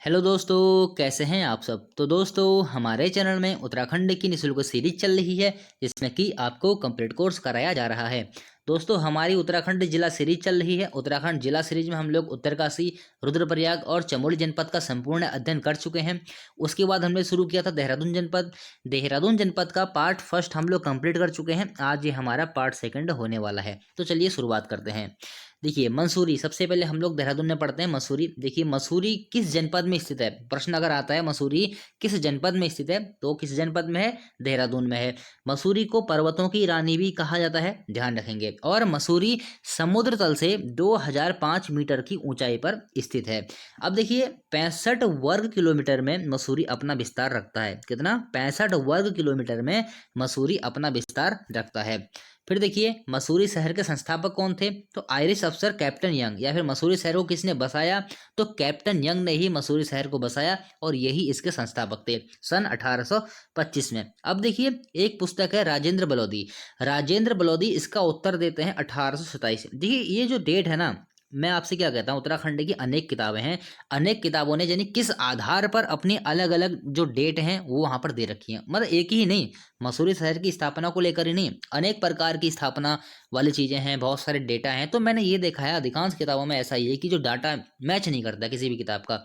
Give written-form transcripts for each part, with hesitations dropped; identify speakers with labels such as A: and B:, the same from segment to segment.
A: Hello दोस्तों, कैसे हैं आप सब। तो दोस्तों, हमारे चैनल में उत्तराखंड की निःशुल्क सीरीज चल रही है जिसमें कि आपको कंप्लीट कोर्स कराया जा रहा है। दोस्तों, हमारी उत्तराखंड जिला सीरीज चल रही है। उत्तराखंड जिला सीरीज में हम लोग उत्तरकाशी, रुद्रप्रयाग और चमोली जनपद का संपूर्ण अध्ययन कर चुके हैं। उसके बाद हमने शुरू किया था देहरादून जनपद। देहरादून जनपद का पार्ट फर्स्ट हम लोग कंप्लीट कर चुके हैं। आज ये हमारा पार्ट सेकंड होने वाला है। तो चलिए शुरुआत करते हैं। देखिए, मसूरी सबसे पहले हम लोग देहरादून में पढ़ते हैं। मसूरी, देखिए मसूरी किस जनपद में स्थित है। प्रश्न अगर आता है मसूरी किस जनपद में स्थित है, तो किस जनपद में है, देहरादून में है। मसूरी को पर्वतों की रानी भी कहा जाता है, ध्यान रखेंगे। और मसूरी समुद्र तल से 2005 मीटर की ऊंचाई पर स्थित है। अब देखिए, 65 वर्ग किलोमीटर में मसूरी अपना विस्तार रखता है। कितना? 65 वर्ग किलोमीटर में मसूरी अपना विस्तार रखता है। फिर देखिए, मसूरी शहर के संस्थापक कौन थे, तो आयरिश अफसर कैप्टन यंग। या फिर मसूरी शहर को किसने बसाया, तो कैप्टन यंग ने ही मसूरी शहर को बसाया और यही इसके संस्थापक थे सन 1825 में। अब देखिए, एक पुस्तक है राजेंद्र बलौदी। राजेंद्र बलौदी इसका उत्तर देते हैं 1827। देखिए, ये जो डेट है ना, मैं आपसे क्या कहता हूँ, उत्तराखंड की अनेक किताबें हैं। अनेक किताबों ने यानी किस आधार पर अपनी अलग अलग जो डेट हैं वो वहां पर दे रखी है। मतलब एक ही नहीं, मसूरी शहर की स्थापना को लेकर ही नहीं, अनेक प्रकार की स्थापना वाली चीजें हैं, बहुत सारे डेटा हैं। तो मैंने ये देखा है अधिकांश किताबों में ऐसा ही है कि जो डाटा मैच नहीं करता किसी भी किताब का।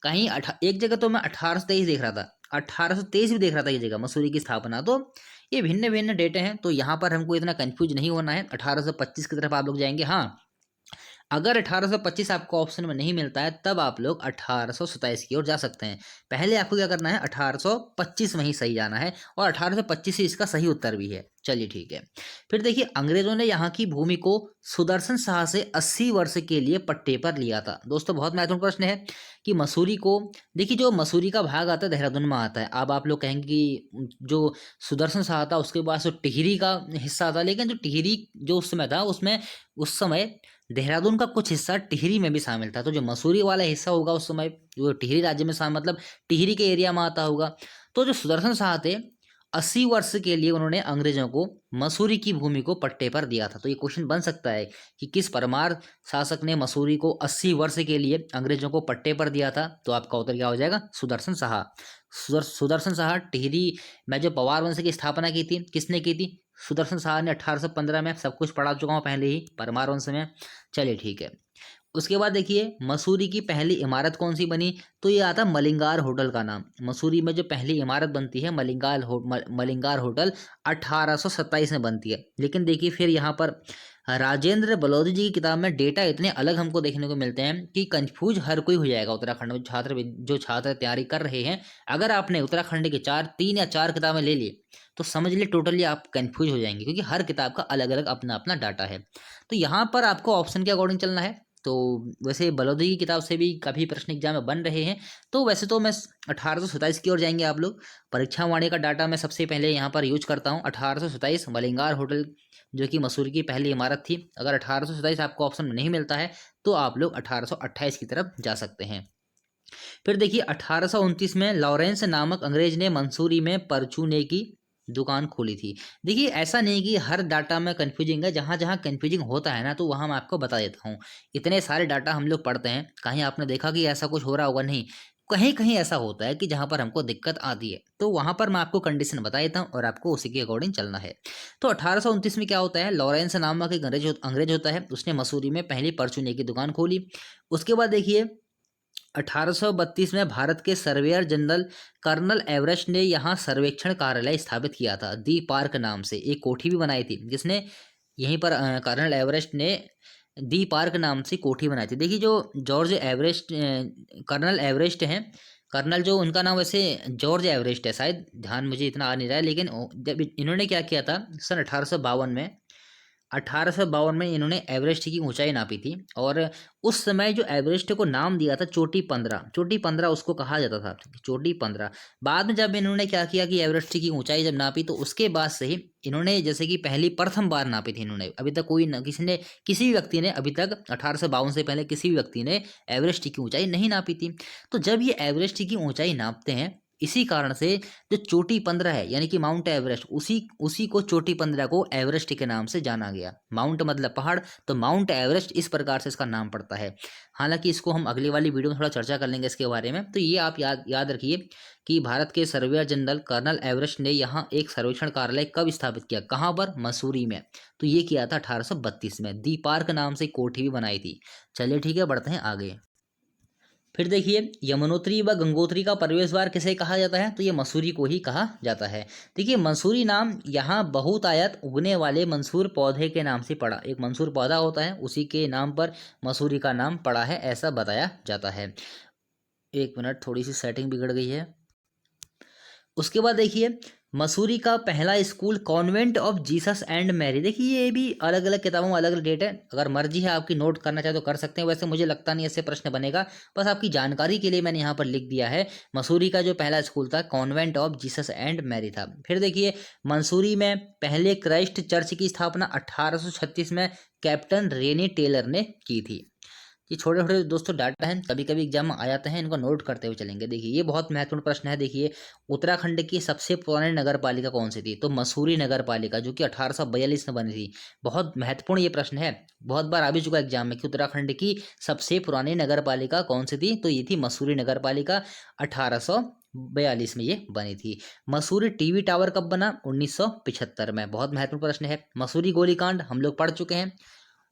A: कहीं एक जगह तो मैं 1823 देख रहा था, 1823 भी देख रहा था ये जगह मसूरी की स्थापना। तो ये भिन्न भिन्न डेटे हैं, तो यहाँ पर हमको इतना कंफ्यूज नहीं होना है। 1825 की तरफ आप लोग जाएंगे। हाँ, अगर 1825 आपको ऑप्शन में नहीं मिलता है तब आप लोग 1827 की ओर जा सकते हैं। पहले आपको क्या करना है, 1825 में ही सही जाना है और 1825 ही इसका सही उत्तर भी है। चलिए ठीक है। फिर देखिए, अंग्रेजों ने यहाँ की भूमि को सुदर्शन शाह से 80 वर्ष के लिए पट्टे पर लिया था। दोस्तों, बहुत महत्वपूर्ण प्रश्न है कि मसूरी को, देखिए जो मसूरी का भाग आता है देहरादून में आता है। अब आप लोग कहेंगे कि जो सुदर्शन शाह था उसके पास तो टिहरी का हिस्सा था, लेकिन जो टिहरी जो उस समय था उसमें उस समय देहरादून का कुछ हिस्सा टिहरी में भी शामिल था। तो जो मसूरी वाला हिस्सा होगा उस समय जो टिहरी राज्य में शामिल, मतलब टिहरी के एरिया में आता होगा। तो जो सुदर्शन शाह थे, 80 वर्ष के लिए उन्होंने अंग्रेजों को मसूरी की भूमि को पट्टे पर दिया था। तो ये क्वेश्चन बन सकता है कि किस परमार शासक ने मसूरी को 80 वर्ष के लिए अंग्रेजों को पट्टे पर दिया था। तो आपका उत्तर क्या हो जाएगा, सुदर्शन शाह। सुदर्शन शाह टिहरी में जो पवार वंश की स्थापना की थी, किसने की थी, सुदर्शन शाह ने 1815 में। सब कुछ पढ़ा चुका हूँ पहले ही परमार वंश में। चलिए ठीक है। उसके बाद देखिए, मसूरी की पहली इमारत कौन सी बनी, तो ये आता मलिंगार होटल का नाम। मसूरी में जो पहली इमारत बनती है मलिंगार होटल 1827 में बनती है। लेकिन देखिए, फिर यहाँ पर राजेंद्र बलौदी जी की किताब में डेटा इतने अलग हमको देखने को मिलते हैं कि कंफ्यूज हर कोई हो जाएगा। उत्तराखंड में जो छात्र तैयारी कर रहे हैं, अगर आपने उत्तराखंड के 3 या 4 किताबें ले ली तो समझ लिए टोटली आप कंफ्यूज हो जाएंगे, क्योंकि हर किताब का अलग अलग अपना अपना डाटा है। तो यहाँ पर आपको ऑप्शन के अकॉर्डिंग चलना है। तो वैसे बलौदी की किताब से भी काफ़ी प्रश्न एग्जाम में बन रहे हैं। तो वैसे तो मैं 1827 की ओर जाएंगे आप लोग। परीक्षा वाणी का डाटा मैं सबसे पहले यहाँ पर यूज करता हूँ। 1827 मलिंगार होटल जो कि मसूरी की पहली इमारत थी। अगर 1827 आपको ऑप्शन में नहीं मिलता है तो आप लोग 1828 की तरफ जा सकते हैं। फिर देखिए, 1829 में लॉरेंस नामक अंग्रेज ने मंसूरी में परचूने की दुकान खोली थी। देखिए, ऐसा नहीं कि हर डाटा में कंफ्यूजिंग है, जहाँ जहाँ कंफ्यूजिंग होता है ना तो वहाँ मैं आपको बता देता हूँ। इतने सारे डाटा हम लोग पढ़ते हैं, कहीं आपने देखा कि ऐसा कुछ हो रहा होगा, नहीं। कहीं कहीं ऐसा होता है कि जहाँ पर हमको दिक्कत आती है, तो वहाँ पर मैं आपको कंडीशन बता देता हूँ और आपको उसी के अकॉर्डिंग चलना है। तो 1829 में क्या होता है, लॉरेंस नामक एक अंग्रेज होता है, उसने मसूरी में पहली परचूने की दुकान खोली। उसके बाद देखिए, 1832 में भारत के सर्वेयर जनरल कर्नल एवरेस्ट ने यहाँ सर्वेक्षण कार्यालय स्थापित किया था। दी पार्क नाम से एक कोठी भी बनाई थी, जिसने यहीं पर कर्नल एवरेस्ट ने दी पार्क नाम से कोठी बनाई थी। देखिए, जो जॉर्ज एवरेस्ट कर्नल एवरेस्ट हैं, कर्नल जो उनका नाम वैसे जॉर्ज एवरेस्ट है शायद, ध्यान मुझे इतना आ नहीं रहा है। लेकिन जब इन्होंने क्या किया था सन 1852 में इन्होंने एवरेस्ट की ऊंचाई नापी थी। और उस समय जो एवरेस्ट को नाम दिया था चोटी 15 उसको कहा जाता था, चोटी 15। बाद में जब इन्होंने क्या किया कि एवरेस्ट की ऊंचाई जब नापी तो उसके बाद से ही इन्होंने जैसे कि पहली प्रथम बार नापी थी इन्होंने। अभी तक कोई न, किसी भी व्यक्ति ने अभी तक 1852 से पहले किसी भी व्यक्ति ने एवरेस्ट की ऊंचाई नहीं नापी थी। तो जब ये एवरेस्ट की ऊंचाई नापते हैं इसी कारण से जो चोटी 15 है यानी कि माउंट एवरेस्ट, उसी उसी को चोटी 15 को एवरेस्ट के नाम से जाना गया। माउंट मतलब पहाड़, तो माउंट एवरेस्ट इस प्रकार से इसका नाम पड़ता है। हालांकि इसको हम अगली वाली वीडियो में थोड़ा चर्चा कर लेंगे इसके बारे में। तो ये आप याद याद रखिए कि भारत के सर्वेयर जनरल कर्नल एवरेस्ट ने यहाँ एक सर्वेक्षण कार्यालय कब स्थापित किया, कहाँ पर, मसूरी में। तो ये किया था 1832 में। दी पार्क नाम से कोठी भी बनाई थी। चलिए ठीक है, बढ़ते हैं आगे। फिर देखिए, यमुनोत्री व गंगोत्री का प्रवेश द्वार किसे कहा जाता है, तो ये मसूरी को ही कहा जाता है। देखिए, मंसूरी नाम यहाँ बहुतायत उगने वाले मंसूर पौधे के नाम से पड़ा। एक मंसूर पौधा होता है, उसी के नाम पर मसूरी का नाम पड़ा है, ऐसा बताया जाता है। एक मिनट, थोड़ी सी सेटिंग बिगड़ गई है। उसके बाद देखिए, मसूरी का पहला school convent of Jesus and Mary. देखिए, ये भी अलग अलग किताबों में अलग अलग डेट है। अगर मर्जी है आपकी नोट करना चाहे तो कर सकते हैं। वैसे मुझे लगता नहीं ऐसे प्रश्न बनेगा, बस आपकी जानकारी के लिए मैंने यहाँ पर लिख दिया है। मसूरी का जो पहला स्कूल था convent of Jesus and Mary था। फिर देखिए, मंसूरी में पहले क्राइस्ट चर्च की स्थापना 1836 में कैप्टन रेनी टेलर ने की थी। ये छोटे छोटे दोस्तों डाटा हैं, कभी कभी एग्जाम में आ जाते हैं, इनको नोट करते हुए चलेंगे। देखिए, ये बहुत महत्वपूर्ण प्रश्न है। देखिए, उत्तराखंड की सबसे पुरानी नगर पालिका कौन सी थी, तो मसूरी नगर पालिका, जो कि 1842 में बनी थी। बहुत महत्वपूर्ण ये प्रश्न है, बहुत बार आ भी चुका एग्जाम में कि उत्तराखंड की सबसे पुरानी नगर पालिका कौन सी थी, तो ये थी मसूरी नगर पालिका, 1842 में ये बनी थी। मसूरी टीवी टावर कब बना, 1975 में। बहुत महत्वपूर्ण प्रश्न है। मसूरी गोलीकांड हम लोग पढ़ चुके हैं,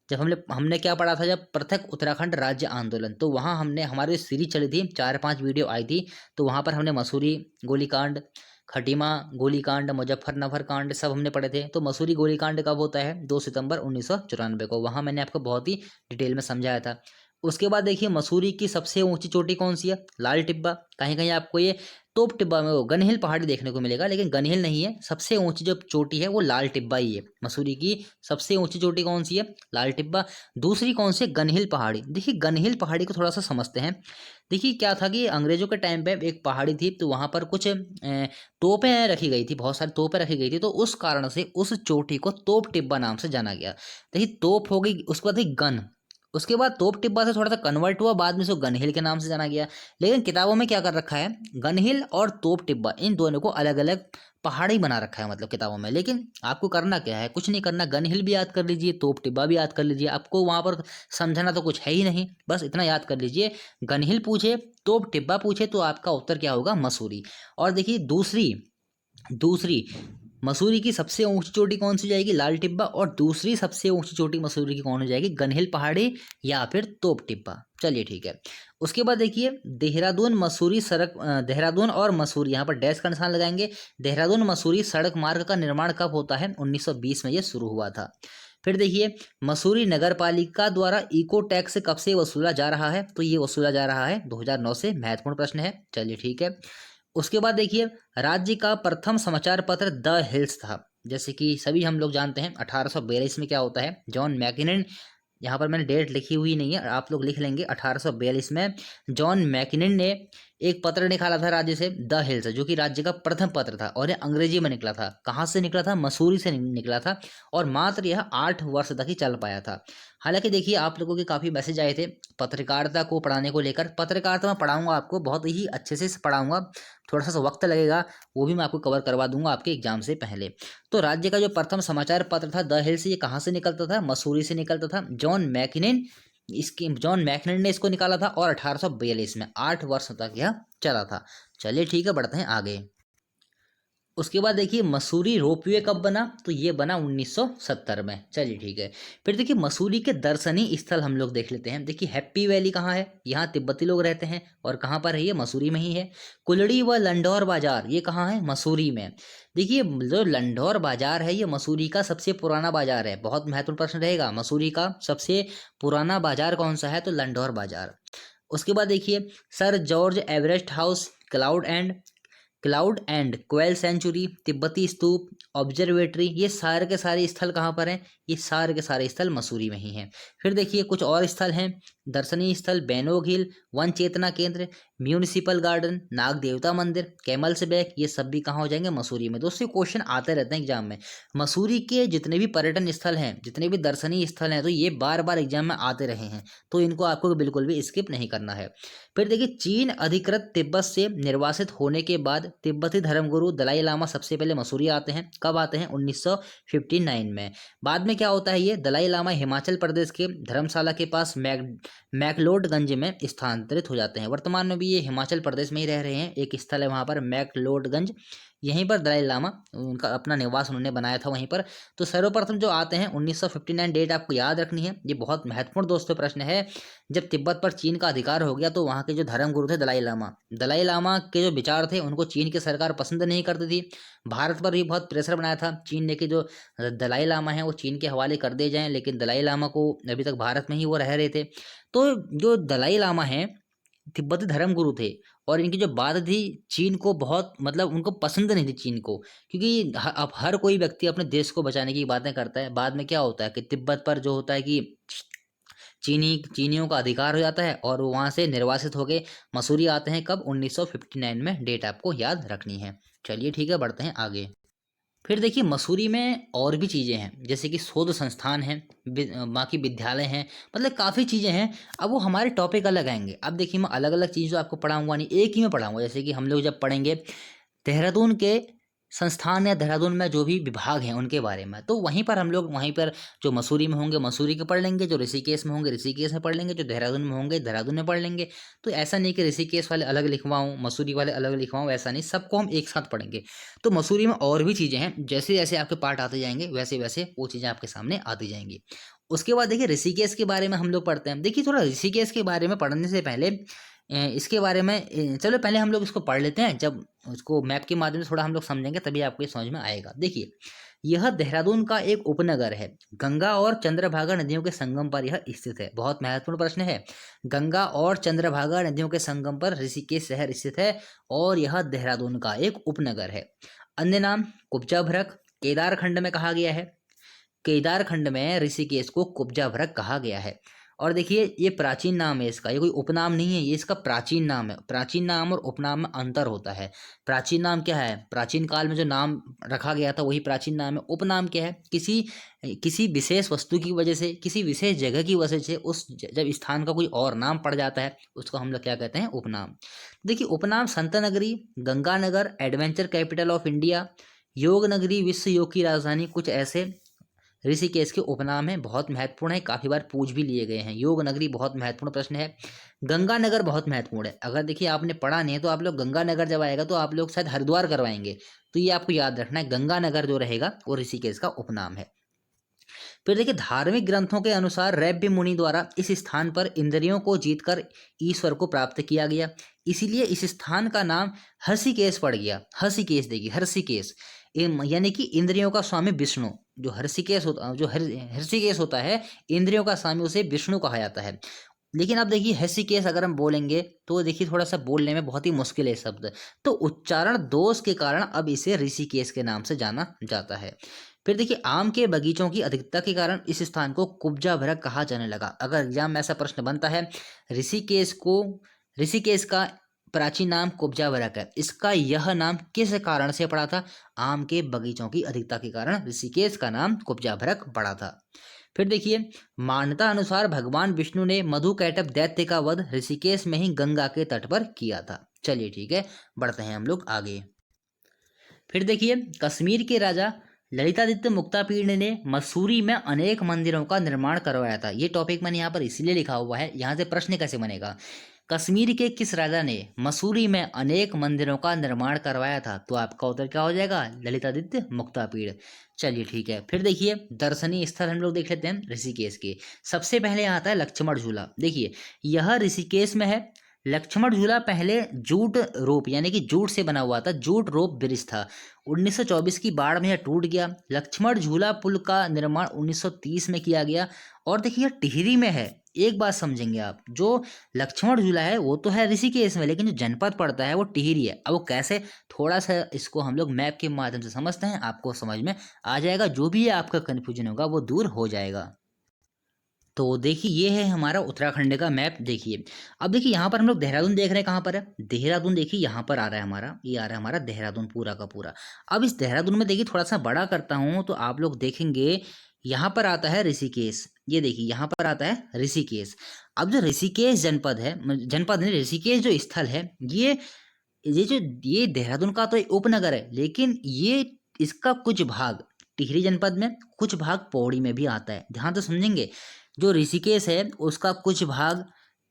A: जब हमने क्या पढ़ा था, जब पृथक उत्तराखंड राज्य आंदोलन, तो वहाँ हमने हमारी सीरीज चली थी, 4-5 वीडियो आई थी, तो वहाँ पर हमने मसूरी गोलीकांड, खटीमा गोलीकांड, मुजफ्फरनगर कांड सब हमने पढ़े थे। तो मसूरी गोलीकांड कब होता है, 2 सितंबर 1994 को। वहाँ मैंने आपको बहुत ही डिटेल में समझाया था। उसके बाद देखिए, मसूरी की सबसे ऊंची चोटी कौन सी है, लाल टिब्बा। कहीं कहीं आपको ये तोप टिब्बा में वो गनहिल पहाड़ी देखने को मिलेगा, लेकिन गनहिल नहीं है। सबसे ऊंची जो चोटी है वो लाल टिब्बा ही है। मसूरी की सबसे ऊंची चोटी कौन सी है, लाल टिब्बा। दूसरी कौन सी है, गनहिल पहाड़ी। देखिए, गनहिल पहाड़ी को थोड़ा सा समझते हैं। देखिए, क्या था कि अंग्रेजों के टाइम पे एक पहाड़ी थी, तो वहां पर कुछ तोपें रखी गई थी, बहुत सारी तोपें रखी गई थी, तो उस कारण से उस चोटी को तोप टिब्बा नाम से जाना गया। देखिए, तोप हो गई, उसके बाद गन, उसके बाद तोप टिब्बा से थोड़ा सा कन्वर्ट हुआ, बाद में इसको गनहिल के नाम से जाना गया। लेकिन किताबों में क्या कर रखा है, गनहिल और तोप टिब्बा इन दोनों को अलग अलग पहाड़ी बना रखा है, मतलब किताबों में। लेकिन आपको करना क्या है, कुछ नहीं करना, गनहिल भी याद कर लीजिए, तोप टिब्बा भी याद कर लीजिए। आपको वहां पर समझना तो कुछ है ही नहीं, बस इतना याद कर लीजिए। गनहिल पूछे, तोप टिब्बा पूछे, तो आपका उत्तर क्या होगा, मसूरी। और देखिए, दूसरी दूसरी मसूरी की सबसे ऊंची चोटी कौन सी जाएगी, लाल टिब्बा। और दूसरी सबसे ऊंची चोटी मसूरी की कौन हो जाएगी, गनहिल पहाड़ी या फिर तोप टिब्बा। चलिए ठीक है। उसके बाद देखिए, देहरादून मसूरी सड़क, देहरादून और मसूरी, यहाँ पर डैश का निशान लगाएंगे। देहरादून मसूरी सड़क मार्ग का निर्माण कब होता है, 1920 में ये शुरू हुआ था। फिर देखिए, मसूरी नगर पालिका द्वारा इको टैक्स कब से वसूला जा रहा है, तो ये वसूला जा रहा है 2009 से। महत्वपूर्ण प्रश्न है। चलिए ठीक है। उसके बाद देखिए, राज्य का प्रथम समाचार पत्र द हिल्स था। जैसे कि सभी हम लोग जानते हैं, 1842 में क्या होता है, जॉन मैकिनन, यहाँ पर मैंने डेट लिखी हुई नहीं है, आप लोग लिख लेंगे। 1842 में जॉन मैकिनन ने एक पत्र निकाला था राज्य से, द हिल्स, जो कि राज्य का प्रथम पत्र था, और ये अंग्रेजी में निकला था। कहाँ से निकला था, मसूरी से निकला था, और मात्र यह 8 वर्ष तक ही चल पाया था। हालांकि देखिए, आप लोगों के काफ़ी मैसेज आए थे पत्रकारिता को पढ़ाने को लेकर। पत्रकारिता मैं पढ़ाऊंगा आपको, बहुत ही अच्छे से पढ़ाऊंगा, थोड़ा सा वक्त लगेगा, वो भी मैं आपको कवर करवा दूंगा आपके एग्जाम से पहले। तो राज्य का जो प्रथम समाचार पत्र था द हिल्स, ये कहाँ से निकलता था, मसूरी से निकलता था। जॉन मैकिनन ने इसको निकाला था, और 1842 में 8 वर्ष तक यह चला था। चलिए ठीक है, बढ़ते हैं आगे। उसके बाद देखिए, मसूरी रोपवे कब बना, तो ये बना 1970 में। चलिए ठीक है। फिर देखिए, मसूरी के दर्शनीय स्थल हम लोग देख लेते हैं। देखिए, हैप्पी वैली कहाँ है, यहाँ तिब्बती लोग रहते हैं, और कहाँ पर है ये, मसूरी में ही है। कुलड़ी व लंढौर बाजार, ये कहाँ है, मसूरी में। देखिए, जो लंढौर बाजार है, ये मसूरी का सबसे पुराना बाजार है। बहुत महत्वपूर्ण प्रश्न रहेगा, मसूरी का सबसे पुराना बाजार कौन सा है, तो लंढौर बाजार। उसके बाद देखिए, sir George Everest house, cloud end quail sanctuary, तिब्बती स्तूप, ऑब्जर्वेटरी, ये सारे के सारे स्थल कहाँ पर हैं, ये सारे के सारे स्थल मसूरी में ही हैं। फिर देखिए, कुछ और स्थल हैं दर्शनीय स्थल, बैनोग हिल, वन चेतना केंद्र। म्यूनिसिपल गार्डन, नाग देवता मंदिर, कैमल्स बैक, ये सब भी कहाँ हो जाएंगे? मसूरी में। दोस्तों क्वेश्चन आते रहते हैं एग्जाम में। मसूरी के जितने भी पर्यटन स्थल हैं, जितने भी दर्शनीय स्थल हैं, तो ये बार बार एग्जाम में आते रहे हैं, तो इनको आपको बिल्कुल भी स्किप नहीं करना है। फिर देखिए, चीन अधिकृत तिब्बत से निर्वासित होने के बाद तिब्बती धर्मगुरु दलाई लामा सबसे पहले मसूरी आते हैं। कब आते हैं? 1959 में। बाद में क्या होता है, ये दलाई लामा हिमाचल प्रदेश के धर्मशाला के पास मैकलोडगंज में स्थानांतरित हो जाते हैं। वर्तमान में भी ये हिमाचल प्रदेश में ही रह रहे हैं। एक स्थल है वहाँ पर मैकलोडगंज, यहीं पर दलाई लामा उनका अपना निवास उन्होंने बनाया था वहीं पर। तो सर्वप्रथम जो आते हैं 1959, डेट आपको याद रखनी है, ये बहुत महत्वपूर्ण दोस्तों प्रश्न है। जब तिब्बत पर चीन का अधिकार हो गया तो वहाँ के जो धर्मगुरु थे दलाई लामा के जो विचार थे उनको चीन की सरकार पसंद नहीं करती थी। भारत पर भी बहुत प्रेशर बनाया था चीन ने कि जो दलाई लामा है वो चीन के हवाले कर दिए जाएं, लेकिन दलाई लामा को अभी तक भारत में ही वो रह रहे थे। तो जो दलाई लामा हैं तिब्बती धर्मगुरु थे, और इनकी जो बात थी चीन को बहुत, मतलब उनको पसंद नहीं थी चीन को, क्योंकि अब हर कोई व्यक्ति अपने देश को बचाने की बातें करता है। बाद में क्या होता है कि तिब्बत पर जो होता है कि चीनियों का अधिकार हो जाता है और वो वहाँ से निर्वासित होके मसूरी आते हैं। कब? 1959 में, डेट आपको याद रखनी है। चलिए ठीक है, बढ़ते हैं आगे। फिर देखिए, मसूरी में और भी चीज़ें हैं, जैसे कि शोध संस्थान हैं, बाकी विद्यालय हैं, मतलब काफ़ी चीज़ें हैं। अब वो हमारे टॉपिक अलग आएंगे। अब देखिए, मैं अलग अलग चीज़ जो आपको पढ़ाऊंगा नहीं, एक ही में पढ़ाऊंगा। जैसे कि हम लोग जब पढ़ेंगे देहरादून के संस्थान या देहरादून में जो भी विभाग हैं उनके बारे में, तो वहीं पर हम लोग वहीं पर जो मसूरी में होंगे मसूरी के पढ़ लेंगे, जो ऋषिकेश में होंगे ऋषिकेश में पढ़ लेंगे, जो देहरादून में होंगे देहरादून में पढ़ लेंगे। तो ऐसा नहीं कि ऋषिकेश वाले अलग लिखवाऊँ मसूरी वाले अलग लिखवाऊँ, ऐसा नहीं, सबको हम एक साथ पढ़ेंगे। तो मसूरी में और भी चीज़ें हैं, जैसे जैसे आपके पार्ट आते जाएंगे वैसे वैसे वो चीज़ें आपके सामने आती जाएंगी। उसके बाद देखिए, ऋषिकेश के बारे में हम लोग पढ़ते हैं। देखिए, थोड़ा ऋषिकेश के बारे में पढ़ने से पहले इसके बारे में चलो पहले हम लोग इसको पढ़ लेते हैं। जब उसको मैप के माध्यम से थोड़ा हम लोग समझेंगे तभी आपको ये समझ में आएगा। देखिए, यह देहरादून का एक उपनगर है। गंगा और चंद्रभागा नदियों के संगम पर यह स्थित है। बहुत महत्वपूर्ण प्रश्न है। गंगा और चंद्रभागा नदियों के संगम पर ऋषिकेश शहर स्थित है और यह देहरादून का एक उपनगर है। अन्य नाम कुब्जा भ्रक केदारखंड में कहा गया है। केदारखंड में ऋषिकेश को कुब्जा भ्रक कहा गया है। और देखिए, ये प्राचीन नाम है इसका, ये कोई उपनाम नहीं है, ये इसका प्राचीन नाम है। प्राचीन नाम और उपनाम में अंतर होता है। प्राचीन नाम क्या है? प्राचीन काल में जो नाम रखा गया था वही प्राचीन नाम है। उपनाम क्या है? किसी किसी विशेष वस्तु की वजह से, किसी विशेष जगह की वजह से जब स्थान का कोई और नाम पड़ जाता है उसको हम लोग क्या कहते हैं? उपनाम। देखिए, उपनाम संत नगरी, Ganganagar, adventure capital of India, योग नगरी, विश्व योग की राजधानी, कुछ ऐसे ऋषिकेश के उपनाम है। बहुत महत्वपूर्ण है, काफी बार पूछ भी लिए गए हैं। योग नगरी बहुत महत्वपूर्ण प्रश्न है। गंगानगर बहुत महत्वपूर्ण है। अगर देखिए आपने पढ़ा नहीं है तो आप लोग गंगानगर जब आएगा तो आप लोग शायद हरिद्वार करवाएंगे, तो ये आपको याद रखना है, गंगानगर जो रहेगा वो ऋषिकेश का उपनाम है। फिर देखिए, धार्मिक ग्रंथों के अनुसार रैब्य मुनि द्वारा इस स्थान पर इंद्रियों को जीतकर ईश्वर को प्राप्त किया गया, इसीलिए इस स्थान का नाम हर्षिकेश पड़ गया। हर्षिकेश, देखिए हर्षिकेश यानी कि इंद्रियों का स्वामी विष्णु। जो हर्षिकेश होता है, इंद्रियों का स्वामी, उसे विष्णु कहा जाता है। लेकिन अब देखिए, हर्षिकेश अगर हम बोलेंगे तो देखिए थोड़ा सा बोलने में बहुत ही मुश्किल है शब्द, तो उच्चारण दोष के कारण अब इसे ऋषिकेश के नाम से जाना जाता है। फिर देखिए, आम के बगीचों की अधिकता के कारण इस स्थान को कुब्जा भ्रक कहा जाने लगा। अगर एग्जाम में ऐसा प्रश्न बनता है, ऋषिकेश का प्राचीन नाम कुब्जा भ्रक है, इसका यह नाम किस कारण से पड़ा था? आम के बगीचों की अधिकता के कारण ऋषिकेश का नाम कुब्जा भ्रक पड़ा था। फिर देखिए, मान्यता अनुसार भगवान विष्णु ने मधुकैटभ दैत्य का वध ऋषिकेश में ही गंगा के तट पर किया था। चलिए ठीक है, बढ़ते हैं हम लोग आगे। फिर देखिए, कश्मीर के राजा ललितादित्य मुक्तापीड़ ने मसूरी में अनेक मंदिरों का निर्माण करवाया था। ये टॉपिक मैंने यहाँ पर इसीलिए लिखा हुआ है, यहाँ से प्रश्न कैसे बनेगा। कश्मीर के किस राजा ने मसूरी में अनेक मंदिरों का निर्माण करवाया था? तो आपका उत्तर क्या हो जाएगा? ललितादित्य मुक्तापीड़। चलिए ठीक है, फिर देखिए, दर्शनीय स्थल हम लोग देख लेते हैं ऋषिकेश के। सबसे पहले आता है लक्ष्मण झूला। देखिए, यह ऋषिकेश में है। लक्ष्मण झूला पहले जूट रोप यानी कि जूट से बना हुआ था, जूट रोप ब्रिज था। 1924 की बाढ़ में यह टूट गया। लक्ष्मण झूला पुल का निर्माण 1930 में किया गया। और देखिए, यह टिहरी में है। एक बात समझेंगे आप, जो लक्ष्मण झूला है वो तो है ऋषिकेश में, लेकिन जो जनपद पड़ता है वो टिहरी है। अब वो कैसे, थोड़ा सा इसको हम लोग मैप के माध्यम से समझते हैं, आपको समझ में आ जाएगा। जो भी आपका कन्फ्यूजन होगा वो दूर हो जाएगा। तो देखिए ये है हमारा उत्तराखंड का मैप। देखिए अब देखिए यहाँ पर हम लोग देहरादून देख रहे हैं, कहाँ पर है देहरादून, देखिए यहाँ पर आ रहा है हमारा, ये आ रहा है हमारा देहरादून पूरा का पूरा। अब इस देहरादून में देखिए थोड़ा सा बड़ा करता हूँ तो आप लोग देखेंगे यहाँ पर आता है ऋषिकेश। ये देखिए यहाँ पर आता है ऋषिकेश। अब जो ऋषिकेश जनपद है, जनपद नहीं, ऋषिकेश जो स्थल है, ये जो ये देहरादून का तो एक उपनगर है, लेकिन ये इसका कुछ भाग टिहरी जनपद में, कुछ भाग पौड़ी में भी आता है। ध्यान से समझेंगे, जो ऋषिकेश है उसका कुछ भाग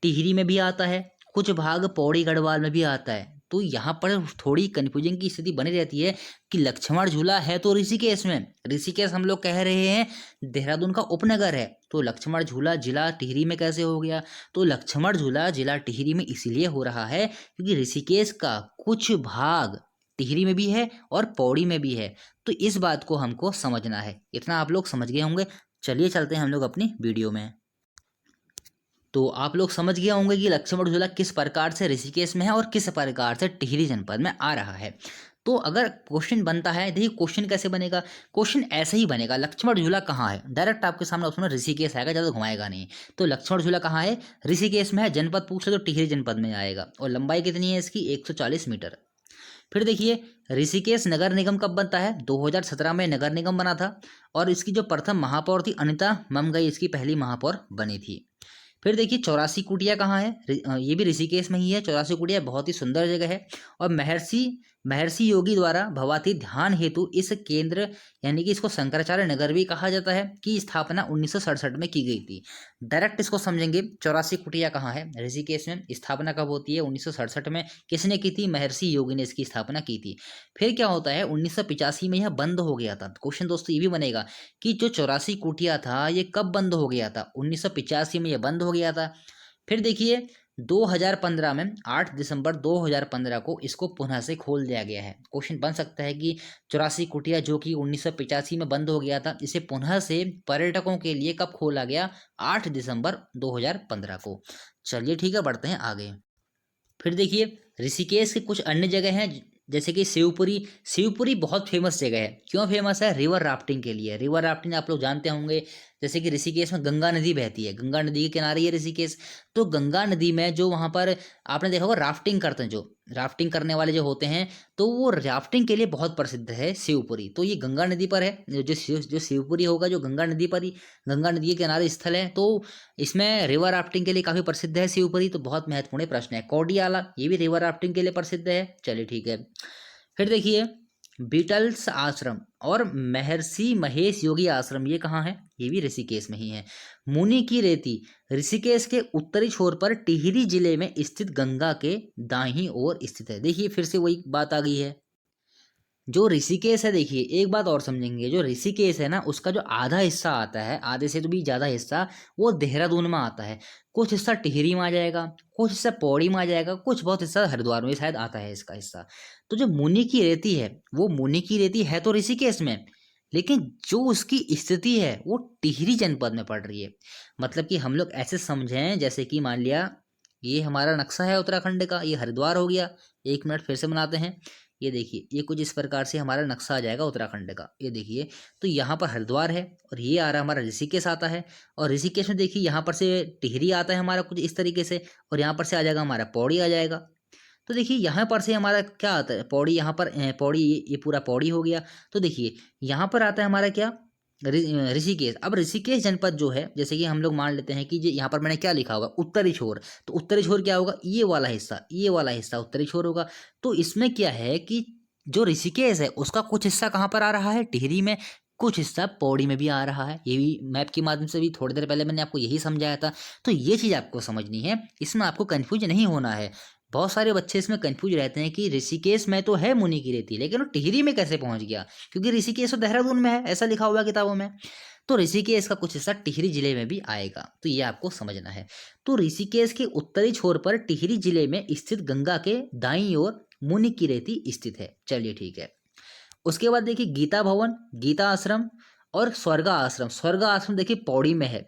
A: टिहरी में भी आता है, कुछ भाग पौड़ी गढ़वाल में भी आता है। तो यहाँ पर थोड़ी कन्फ्यूजन की स्थिति बनी रहती है कि लक्ष्मण झूला है तो ऋषिकेश में, ऋषिकेश हम लोग कह रहे हैं देहरादून का उपनगर है, तो लक्ष्मण झूला जिला टिहरी में कैसे हो गया? तो लक्ष्मण झूला जिला टिहरी में इसीलिए हो रहा है क्योंकि ऋषिकेश का कुछ भाग टिहरी में भी है और पौड़ी में भी है। तो इस बात को हमको समझना है। इतना आप लोग समझ गए होंगे। चलिए चलते हैं हम लोग अपनी वीडियो में। तो आप लोग समझ गए होंगे कि लक्ष्मण झूला किस प्रकार से ऋषिकेश में है और किस प्रकार से टिहरी जनपद में आ रहा है। तो अगर क्वेश्चन बनता है, देखिए क्वेश्चन कैसे बनेगा, क्वेश्चन ऐसे ही बनेगा, लक्ष्मण झूला कहाँ है, डायरेक्ट आपके सामने ऑप्शन में ऋषिकेश आएगा, ज़्यादा घुमाएगा नहीं। तो लक्ष्मण झूला कहाँ है, ऋषिकेश में है। जनपद पूछ ले तो टिहरी जनपद में आएगा। और लंबाई कितनी है इसकी, 140 मीटर। फिर देखिए ऋषिकेश नगर निगम कब बनता है, 2017 में नगर निगम बना था। और इसकी जो प्रथम महापौर थी अनिता ममगई, इसकी पहली महापौर बनी थी। फिर देखिए 84 कुटिया कहाँ है, ये भी ऋषिकेश में ही है। 84 कुटिया बहुत ही सुंदर जगह है। और महर्षि महर्षि योगी द्वारा भवाती ध्यान हेतु इस केंद्र, यानी कि इसको शंकराचार्य नगर भी कहा जाता है, की स्थापना 1967 में की गई थी। डायरेक्ट इसको समझेंगे, 84 कुटिया कहाँ है, ऋषिकेश में। स्थापना कब होती है, 1967 में। किसने की थी, महर्षि योगी ने इसकी स्थापना की थी। फिर क्या होता है, 1985 में यह बंद हो गया था। क्वेश्चन दोस्तों ये भी बनेगा कि जो 84 कुटिया था ये कब बंद हो गया था, 1985 में यह बंद हो गया था। फिर देखिए 2015 में 8 दिसंबर 2015 को इसको पुनः से खोल दिया गया है। क्वेश्चन बन सकता है कि 84 कुटिया जो कि 1985 में बंद हो गया था, इसे पुनः से पर्यटकों के लिए कब खोला गया, 8 दिसंबर 2015 को। चलिए ठीक है, बढ़ते हैं आगे। फिर देखिए ऋषिकेश के कुछ अन्य जगह हैं, जैसे कि शिवपुरी। शिवपुरी बहुत फेमस जगह है। क्यों फेमस है, रिवर राफ्टिंग के लिए। रिवर राफ्टिंग आप लोग जानते होंगे, जैसे कि ऋषिकेश में गंगा नदी बहती है, गंगा नदी के किनारे है ऋषिकेश। तो गंगा नदी में जो वहाँ पर आपने देखा होगा राफ्टिंग करते हैं, जो राफ्टिंग करने वाले जो होते हैं, तो वो राफ्टिंग के लिए बहुत प्रसिद्ध है शिवपुरी। तो ये गंगा नदी पर है, जो शिवपुरी होगा जो गंगा नदी पर ही, गंगा नदी के किनारे स्थल है। तो इसमें रिवर राफ्टिंग के लिए काफ़ी प्रसिद्ध है शिवपुरी। तो बहुत महत्वपूर्ण प्रश्न है। कौडियाला ये भी रिवर राफ्टिंग के लिए प्रसिद्ध है। चलिए ठीक है। फिर देखिए बीटल्स आश्रम और महर्षि महेश योगी आश्रम, ये कहाँ है, ये भी ऋषिकेश में ही है। मुनि की रेती ऋषिकेश के उत्तरी छोर पर टिहरी जिले में स्थित गंगा के दाहिनी ओर स्थित है। देखिए फिर से वही बात आ गई है। जो ऋषिकेश है, देखिए एक बात और समझेंगे, जो ऋषिकेश है ना उसका जो आधा हिस्सा आता है, आधे से तो भी ज़्यादा हिस्सा वो देहरादून में आता है। कुछ हिस्सा टिहरी में आ जाएगा, कुछ हिस्सा पौड़ी में आ जाएगा, कुछ बहुत हिस्सा हरिद्वार में शायद आता है इसका हिस्सा। तो जो मुनि की रेती है, वो मुनि की रेती है तो ऋषिकेश में, लेकिन जो उसकी स्थिति है वो टिहरी जनपद में पड़ रही है। मतलब कि हम लोग ऐसे समझें, जैसे कि मान लिया ये हमारा नक्शा है उत्तराखंड का, ये हरिद्वार हो गया। 1 मिनट फिर से बनाते हैं। ये देखिए ये कुछ इस प्रकार से हमारा नक्शा आ जाएगा उत्तराखंड का। ये देखिए तो यहाँ पर हरिद्वार है और ये आ रहा है हमारा ऋषिकेश आता है। और ऋषिकेश में देखिए यहाँ पर से टिहरी आता है हमारा कुछ इस तरीके से, और यहाँ पर से आ जाएगा हमारा पौड़ी आ जाएगा। तो देखिए यहाँ पर से हमारा क्या आता है, पौड़ी। यहाँ पर पौड़ी, ये पूरा पौड़ी हो गया। तो देखिए यहाँ पर आता है हमारा क्या, ऋषिकेश। अब ऋषिकेश जनपद जो है, जैसे कि हम लोग मान लेते हैं कि यहाँ पर मैंने क्या लिखा होगा, उत्तरी छोर। तो उत्तरी छोर क्या होगा, ये वाला हिस्सा, ये वाला हिस्सा उत्तरी छोर होगा। तो इसमें क्या है कि जो ऋषिकेश है उसका कुछ हिस्सा कहाँ पर आ रहा है, टिहरी में, कुछ हिस्सा पौड़ी में भी आ रहा है। ये भी मैप के माध्यम से भी थोड़ी देर पहले मैंने आपको यही समझाया था। तो ये चीज़ आपको समझनी है, इसमें आपको कंफ्यूज नहीं होना है। बहुत सारे बच्चे इसमें कंफ्यूज रहते हैं कि ऋषिकेश में तो है मुनि की रेती, लेकिन वो टिहरी में कैसे पहुंच गया, क्योंकि ऋषिकेश तो देहरादून में है, ऐसा लिखा हुआ है किताबों में। तो ऋषिकेश का कुछ हिस्सा टिहरी जिले में भी आएगा, तो ये आपको समझना है। तो ऋषिकेश के उत्तरी छोर पर टिहरी जिले में स्थित गंगा के दाईं ओर मुनि की रेती स्थित है। चलिए ठीक है। उसके बाद देखिए गीता भवन, गीता आश्रम और स्वर्गा आश्रम। स्वर्गा आश्रम देखिए पौड़ी में है।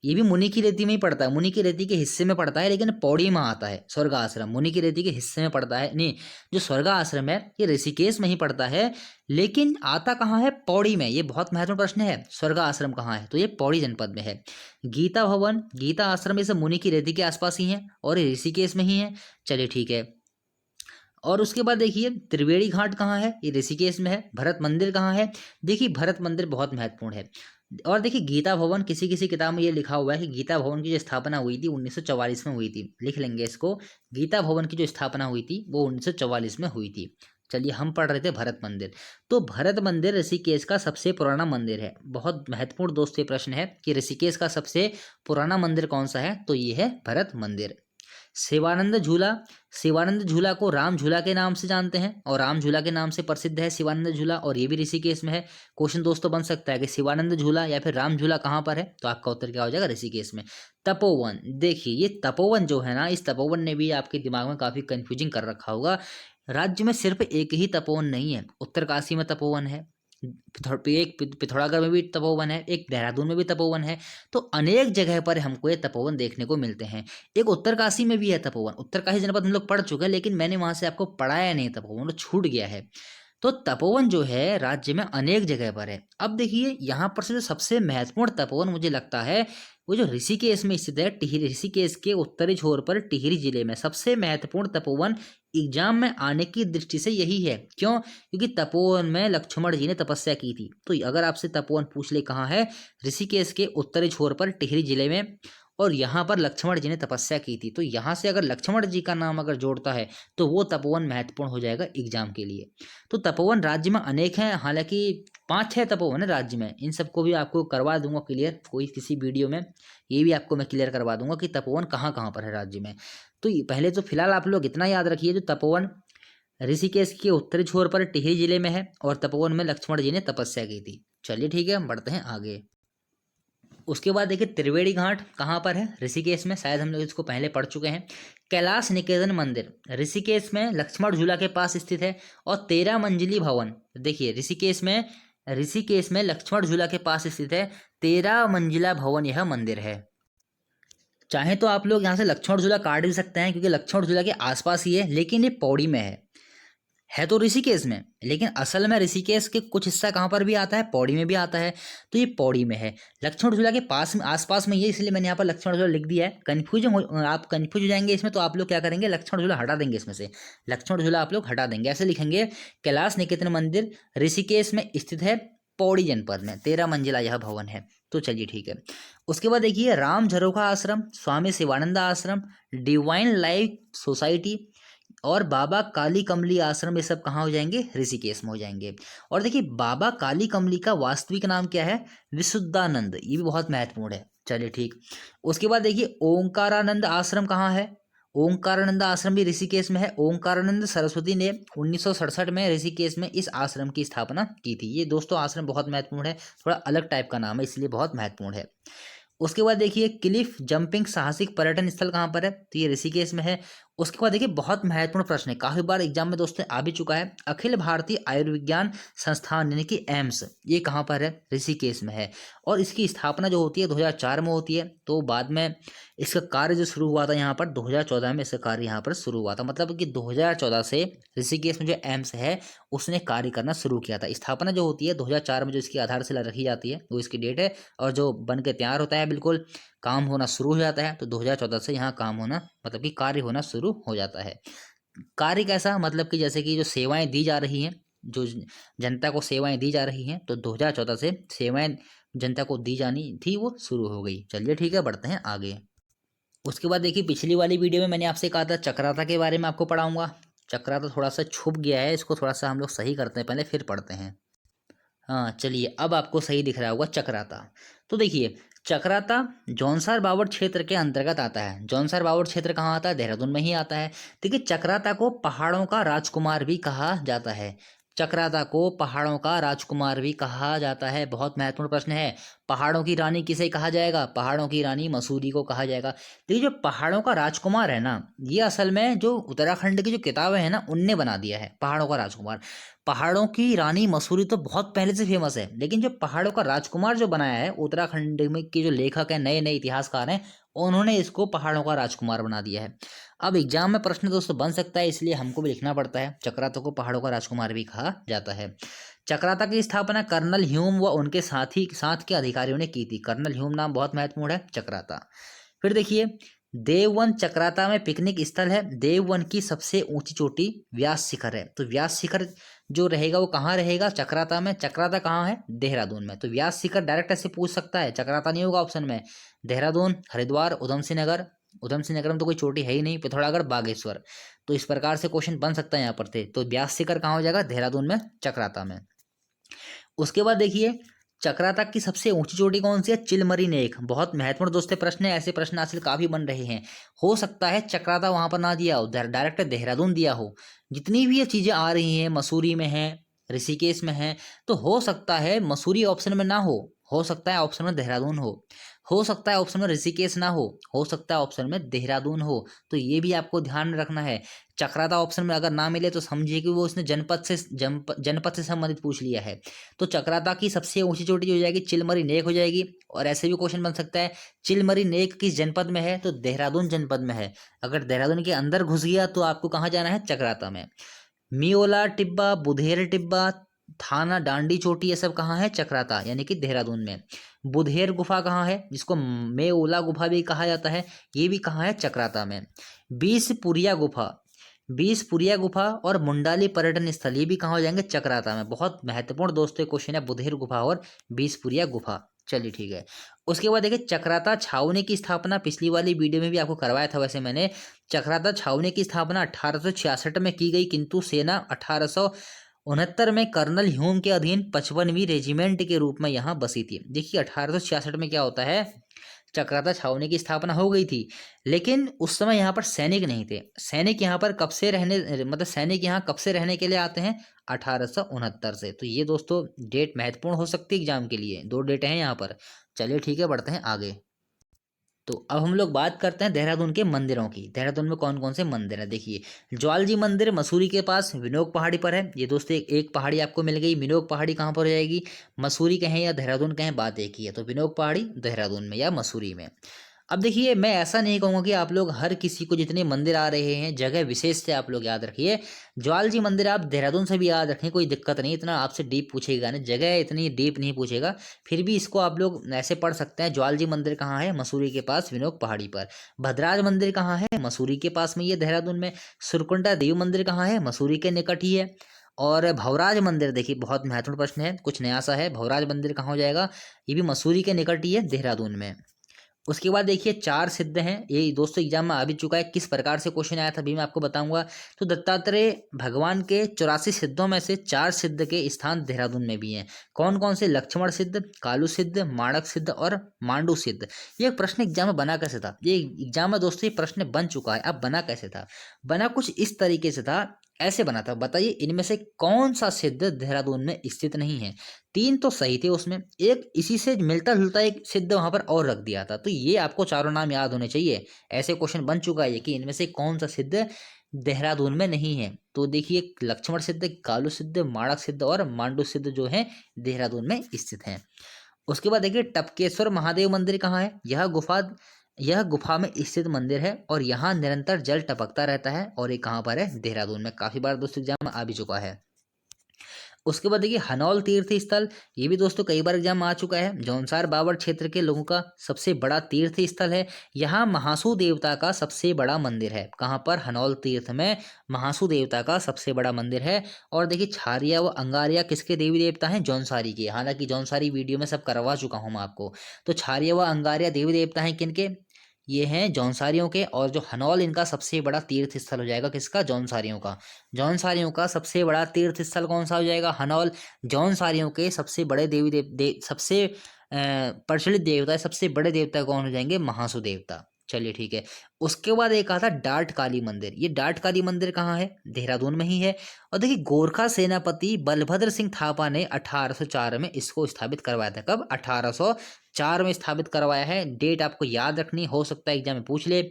A: ये भी मुनि की रेती में ही पड़ता है, मुनि की रेती के हिस्से में पड़ता है, लेकिन पौड़ी में आता है स्वर्ग आश्रम। मुनि की रेती के हिस्से में पड़ता है, नहीं, जो स्वर्ग आश्रम है ये ऋषिकेश में ही पड़ता है, लेकिन आता कहाँ है? पौड़ी में। ये बहुत महत्वपूर्ण प्रश्न है, स्वर्ग आश्रम कहाँ है? तो ये पौड़ी जनपद में है। गीता भवन, गीता आश्रम, ये सब मुनि की रेती के आसपास ही है और ये ऋषिकेश में ही है। चलिए ठीक है। और उसके बाद देखिए त्रिवेणी घाट कहाँ है? ये ऋषिकेश में है। भरत मंदिर कहाँ है? देखिए भरत मंदिर बहुत महत्वपूर्ण है। और देखिए गीता भवन, किसी किसी किताब में ये लिखा हुआ है कि गीता भवन की जो स्थापना हुई थी 1944 में हुई थी। लिख लेंगे इसको, गीता भवन की जो स्थापना हुई थी वो 1944 में हुई थी। चलिए हम पढ़ रहे थे भरत मंदिर। तो भरत मंदिर ऋषिकेश का सबसे पुराना मंदिर है। बहुत महत्वपूर्ण दोस्तों ये प्रश्न है कि ऋषिकेश का सबसे पुराना मंदिर कौन सा है? तो ये है भरत मंदिर। शिवानंद झूला, शिवानंद झूला को राम झूला के नाम से जानते हैं और राम झूला के नाम से प्रसिद्ध है शिवानंद झूला, और ये भी ऋषिकेश में है। क्वेश्चन दोस्तों बन सकता है कि शिवानंद झूला या फिर राम झूला कहाँ पर है? तो आपका उत्तर क्या हो जाएगा? ऋषिकेश में। तपोवन, देखिए ये तपोवन जो है ना, इस तपोवन ने भी आपके दिमाग में काफी कंफ्यूजिंग कर रखा होगा। राज्य में सिर्फ एक ही तपोवन नहीं है, उत्तरकाशी में तपोवन है, एक पिथौरागढ़ में भी तपोवन है, एक देहरादून में भी तपोवन है। तो अनेक जगह पर हमको ये तपोवन देखने को मिलते हैं। एक उत्तरकाशी में भी है तपोवन। उत्तरकाशी जनपद हम लोग पढ़ चुके हैं, लेकिन मैंने वहां से आपको पढ़ाया नहीं, तपोवन तो छूट गया है। तो तपोवन जो है राज्य में अनेक जगह पर है। अब देखिए यहाँ पर से जो सबसे महत्वपूर्ण तपोवन मुझे लगता है वो जो ऋषिकेश में स्थित है, टिहरी, ऋषिकेश के उत्तरी छोर पर टिहरी जिले में सबसे महत्वपूर्ण तपोवन एग्जाम में आने की दृष्टि से यही है। क्यों? क्योंकि तपोवन में लक्ष्मण जी ने तपस्या की थी। तो अगर आपसे तपोवन पूछ ले कहाँ है, ऋषिकेश के उत्तरी छोर पर टिहरी जिले में, और यहाँ पर लक्ष्मण जी ने तपस्या की थी। तो यहाँ से अगर लक्ष्मण जी का नाम अगर जोड़ता है तो वो तपोवन महत्वपूर्ण हो जाएगा एग्जाम के लिए। तो तपोवन राज्य में अनेक हैं, हालांकि 5-6 तपोवन है राज्य में। इन सबको भी आपको करवा दूंगा क्लियर कोई किसी वीडियो में, ये भी आपको मैं क्लियर करवा दूंगा कि तपोवन कहाँ कहाँ पर है राज्य में। तो पहले तो फिलहाल आप लोग इतना याद रखिए, जो तपोवन ऋषिकेश के उत्तरी छोर पर टिहरी जिले में है और तपोवन में लक्ष्मण जी ने तपस्या की थी। चलिए ठीक है, हम बढ़ते हैं आगे। उसके बाद देखिए त्रिवेणी घाट कहाँ पर है? ऋषिकेश में। शायद हम लोग इसको पहले पढ़ चुके हैं। कैलाश निकेतन मंदिर ऋषिकेश में लक्ष्मण झूला के पास स्थित है। और 13 मंजिली भवन, देखिए ऋषिकेश में लक्ष्मण झूला के पास स्थित है 13 मंजिला भवन, यह मंदिर है। चाहे तो आप लोग यहाँ से लक्ष्मण झूला काट भी सकते हैं क्योंकि लक्ष्मण झूला के आसपास ही है, लेकिन ये पौड़ी में है तो ऋषिकेश में, लेकिन असल में ऋषिकेश के कुछ हिस्सा कहाँ पर भी आता है? पौड़ी में भी आता है। तो ये पौड़ी में है, लक्ष्मण झूला के पास में, आसपास में ये, इसलिए मैंने यहाँ पर लक्ष्मण झूला लिख दिया है। आप कंफ्यूज हो जाएंगे इसमें, तो आप लोग क्या करेंगे? लक्ष्मण झूला हटा देंगे इसमें से, लक्ष्मण झूला आप लोग हटा देंगे, ऐसे लिखेंगे कैलाश निकेतन मंदिर ऋषिकेश में स्थित है, पौड़ी जनपद में, 13 मंजिला यह भवन है। तो चलिए ठीक है। उसके बाद देखिए राम झरोखा आश्रम, स्वामी शिवानंद आश्रम, डिवाइन लाइफ सोसाइटी और बाबा काली कमली आश्रम, ये सब कहाँ हो जाएंगे? ऋषिकेश में हो जाएंगे। और देखिए बाबा काली कमली का वास्तविक नाम क्या है? विशुद्धानंद, ये भी बहुत महत्वपूर्ण है। चलिए ठीक। उसके बाद देखिए ओंकारानंद आश्रम कहाँ है? ओंकारानंद आश्रम भी ऋषिकेश में है। ओंकारानंद सरस्वती ने 1967 में ऋषिकेश में इस आश्रम की स्थापना की थी। ये दोस्तों आश्रम बहुत महत्वपूर्ण है, थोड़ा अलग टाइप का नाम है इसलिए बहुत महत्वपूर्ण है। उसके बाद देखिए क्लिफ जंपिंग साहसिक पर्यटन स्थल कहाँ पर है? तो ये ऋषिकेश में है। उसके बाद देखिए बहुत महत्वपूर्ण प्रश्न है, काफी बार एग्जाम में दोस्तों आ भी चुका है, अखिल भारतीय आयुर्विज्ञान संस्थान यानी कि एम्स, ये कहाँ पर है? ऋषिकेश में है। और इसकी स्थापना जो होती है 2004 में होती है। तो बाद में इसका कार्य जो शुरू हुआ था यहाँ पर 2014 में इसका कार्य यहाँ पर शुरू हुआ था, मतलब कि 2014 से ऋषिकेश में जो एम्स है उसने कार्य करना शुरू किया था। स्थापना जो होती है 2004 में जो इसकी आधारशिला रखी जाती है वो इसकी डेट है, और जो बन के तैयार होता है बिल्कुल काम होना शुरू हो जाता है तो 2014 से यहाँ काम होना, मतलब कि कार्य होना शुरू हो जाता है। कार्य कैसा? मतलब कि जैसे कि जो सेवाएं दी जा रही हैं, जो जनता को सेवाएं दी जा रही हैं, तो 2014 से सेवाएं जनता को दी जानी थी वो शुरू हो गई। चलिए ठीक है, बढ़ते हैं आगे। उसके बाद देखिए पिछली वाली वीडियो में मैंने आपसे कहा था चक्राता के बारे में आपको पढ़ाऊंगा। चक्राता थोड़ा सा छुप गया है, इसको थोड़ा सा हम लोग सही करते हैं पहले, फिर पढ़ते हैं। हाँ चलिए, अब आपको सही दिख रहा होगा चक्राता। तो देखिए चक्राता जौनसार बावड़ क्षेत्र के अंतर्गत आता है। जौनसार बावड़ क्षेत्र कहाँ आता है? देहरादून में ही आता है। देखिए चक्राता को पहाड़ों का राजकुमार भी कहा जाता है। चक्राता को पहाड़ों का राजकुमार भी कहा जाता है। बहुत महत्वपूर्ण प्रश्न है। पहाड़ों की रानी किसे कहा जाएगा? पहाड़ों की रानी मसूरी को कहा जाएगा। देखिए जो पहाड़ों का राजकुमार है ना, ये असल में जो उत्तराखंड की जो किताबें हैं ना, उनने बना दिया है पहाड़ों का राजकुमार। पहाड़ों की रानी मसूरी तो बहुत पहले से फेमस है, लेकिन जो पहाड़ों का राजकुमार जो बनाया है उत्तराखंड में के जो लेखक हैं, नए नए इतिहासकार हैं, उन्होंने इसको पहाड़ों का राजकुमार बना दिया है। अब एग्जाम में प्रश्न दोस्तों बन सकता है, इसलिए हमको भी लिखना पड़ता है। चक्राता को पहाड़ों का राजकुमार भी कहा जाता है। चक्राता की स्थापना कर्नल ह्यूम व उनके साथ के अधिकारियों ने की थी। कर्नल ह्यूम नाम बहुत महत्वपूर्ण है। चक्राता, फिर देखिए देववन चक्राता में पिकनिक स्थल है। देववन की सबसे ऊंची चोटी व्यास शिखर है। तो व्यास शिखर जो रहेगा वो कहाँ रहेगा? चक्राता में। चक्राता कहाँ है? देहरादून में। तो व्यास शिखर डायरेक्ट ऐसे पूछ सकता है, चक्राता नहीं होगा ऑप्शन में। देहरादून, हरिद्वार, उधम सिंह नगर। उधम सिंह नगर में तो कोई चोटी है ही नहीं। पिथौरागढ़, बागेश्वर। तो इस प्रकार से क्वेश्चन बन सकता है यहाँ पर थे। तो व्यास शिखर कहाँ हो जाएगा? देहरादून में, चक्राता में। उसके बाद देखिए चक्राता की सबसे ऊंची चोटी कौन सी है? चिलमरी नेक। बहुत महत्वपूर्ण दोस्तों प्रश्न है, ऐसे प्रश्न आजकल काफी बन रहे हैं। हो सकता है चक्राता वहां पर ना दिया हो, डायरेक्ट देहरादून दिया हो। जितनी भी ये चीजें आ रही हैं, मसूरी में है, ऋषिकेश में है, तो हो सकता है मसूरी ऑप्शन में ना हो सकता है ऑप्शन में देहरादून हो सकता है ऑप्शन में ऋषिकेश ना हो सकता है ऑप्शन में देहरादून हो। तो ये भी आपको ध्यान में रखना है। चक्राता ऑप्शन में अगर ना मिले तो समझिए कि वो उसने जनपद से संबंधित पूछ लिया है। तो चक्राता की सबसे ऊंची चोटी हो जाएगी चिलमरी नेक हो जाएगी। और ऐसे भी क्वेश्चन बन सकता है, चिलमरी नेक किस जनपद में है? तो देहरादून जनपद में है। अगर देहरादून के अंदर घुस गया तो आपको कहाँ जाना है? चक्राता में। मियोला टिब्बा, बुधेर टिब्बा, थाना डांडी चोटी, ये सब कहाँ है? चक्राता यानी कि देहरादून में। बुधेर गुफा कहाँ है, जिसको मेओला गुफा भी कहा जाता है, ये भी कहाँ है? चक्राता में। बीसपुरिया गुफा और मुंडाली पर्यटन स्थल, ये भी कहाँ हो जाएंगे? चक्राता में। बहुत महत्वपूर्ण दोस्तों क्वेश्चन है, बुधेर गुफा और बीसपुरिया गुफा। चलिए ठीक है। उसके बाद देखिए चक्राता छावनी की स्थापना पिछली वाली वीडियो में भी आपको करवाया था वैसे मैंने। चक्राता छावनी की स्थापना 1866 में की गई, किंतु सेना 1869 में कर्नल ह्यूम के अधीन 55वीं रेजिमेंट के रूप में यहाँ बसी थी। देखिए 1866 में क्या होता है, चक्राता छावनी की स्थापना हो गई थी, लेकिन उस समय यहाँ पर सैनिक नहीं थे। सैनिक यहाँ पर कब से रहने, मतलब सैनिक यहाँ कब से रहने के लिए आते हैं? 1869 से। तो ये दोस्तों डेट महत्वपूर्ण हो सकती है एग्जाम के लिए। दो डेट हैं यहाँ पर। चलिए ठीक है, बढ़ते हैं आगे। तो अब हम लोग बात करते हैं देहरादून के मंदिरों की। देहरादून में कौन कौन से मंदिर हैं? देखिए ज्वाल जी मंदिर मसूरी के पास विनोक पहाड़ी पर है। ये दोस्तों एक पहाड़ी आपको मिल गई। विनोक पहाड़ी कहाँ पर हो जाएगी? मसूरी कहें या देहरादून कहें, बात एक ही है। तो विनोक पहाड़ी देहरादून में या मसूरी में। अब देखिए मैं ऐसा नहीं कहूँगा कि आप लोग हर किसी को, जितने मंदिर आ रहे हैं जगह विशेष से आप लोग याद रखिए। ज्वाल जी मंदिर आप देहरादून से भी याद रखें, कोई दिक्कत नहीं। इतना आपसे डीप पूछेगा नहीं, जगह इतनी डीप नहीं पूछेगा। फिर भी इसको आप लोग ऐसे पढ़ सकते हैं। ज्वाल जी मंदिर कहाँ है? मसूरी के पास विनोक पहाड़ी पर। भद्राज मंदिर कहाँ है? मसूरी के पास में, ये देहरादून में। सुरकुंडा देवी मंदिर कहाँ है? मसूरी के निकट ही है। और भवराज मंदिर, देखिए बहुत महत्वपूर्ण प्रश्न है, कुछ नया सा है। भवराज मंदिर कहाँ हो जाएगा? ये भी मसूरी के निकट ही है, देहरादून में। उसके बाद देखिए चार सिद्ध हैं, ये दोस्तों एग्जाम में आ भी चुका है। किस प्रकार से क्वेश्चन आया था भी मैं आपको बताऊंगा। तो दत्तात्रेय भगवान के 84 सिद्धों में से 4 सिद्ध के स्थान देहरादून में भी हैं। कौन कौन से? लक्ष्मण सिद्ध, कालू सिद्ध, माणक सिद्ध और मांडू सिद्ध। ये प्रश्न एग्जाम में बना कैसे था? ये एग्जाम में दोस्तों ये प्रश्न बन चुका है। अब बना कैसे था? बना कुछ इस तरीके से था, ऐसे बना था। बताइए इनमें से कौन सा सिद्ध देहरादून में स्थित नहीं है? 3 तो सही थे उसमें, एक इसी से मिलता जुलता एक सिद्ध वहां पर और रख दिया था। तो ये आपको चारों नाम याद होने चाहिए। ऐसे क्वेश्चन बन चुका है कि इनमें से कौन सा सिद्ध देहरादून में नहीं है। तो देखिए लक्ष्मण सिद्ध, कालू सिद्ध, माणक सिद्ध और मांडू सिद्ध जो है देहरादून में स्थित हैं। उसके बाद देखिए टपकेश्वर महादेव मंदिर कहाँ है? यह गुफा में स्थित मंदिर है और यहाँ निरंतर जल टपकता रहता है। और ये कहाँ पर है? देहरादून में। काफी बार दोस्तों एग्जाम में आ भी चुका है। उसके बाद देखिए हनौल तीर्थ स्थल, ये भी दोस्तों कई बार एग्जाम में आ चुका है। जौनसार बावड़ क्षेत्र के लोगों का सबसे बड़ा तीर्थ स्थल है। यहाँ महासू देवता का सबसे बड़ा मंदिर है। कहाँ पर? हनौल तीर्थ में महासू देवता का सबसे बड़ा मंदिर है। और देखिए छारिया व अंगारिया किसके देवी देवता हैं? जौनसारी के। हालांकि जौनसारी वीडियो में सब करवा चुका हूँ मैं आपको। तो छारिया व अंगारिया देवी देवता हैं किनके? ये हैं जौनसारियों के। और जो हनौल इनका सबसे बड़ा तीर्थ स्थल हो जाएगा, किसका? जौनसारियों का। जौनसारियों का सबसे बड़ा तीर्थ स्थल कौन सा हो जाएगा? हनौल। जौनसारियों के सबसे बड़े देवी सबसे प्रचलित देवता, सबसे बड़े देवता कौन हो जाएंगे? महासू देवता। चलिए ठीक है। उसके बाद एक आता डाट काली मंदिर। ये डाट काली मंदिर कहाँ है? देहरादून में ही है। और देखिए गोरखा सेनापति बलभद्र सिंह थापा ने 1804 में इसको स्थापित करवाया था। कब? 1804 में स्थापित करवाया है। डेट आपको याद रखनी, हो सकता है एग्जाम में पूछ ले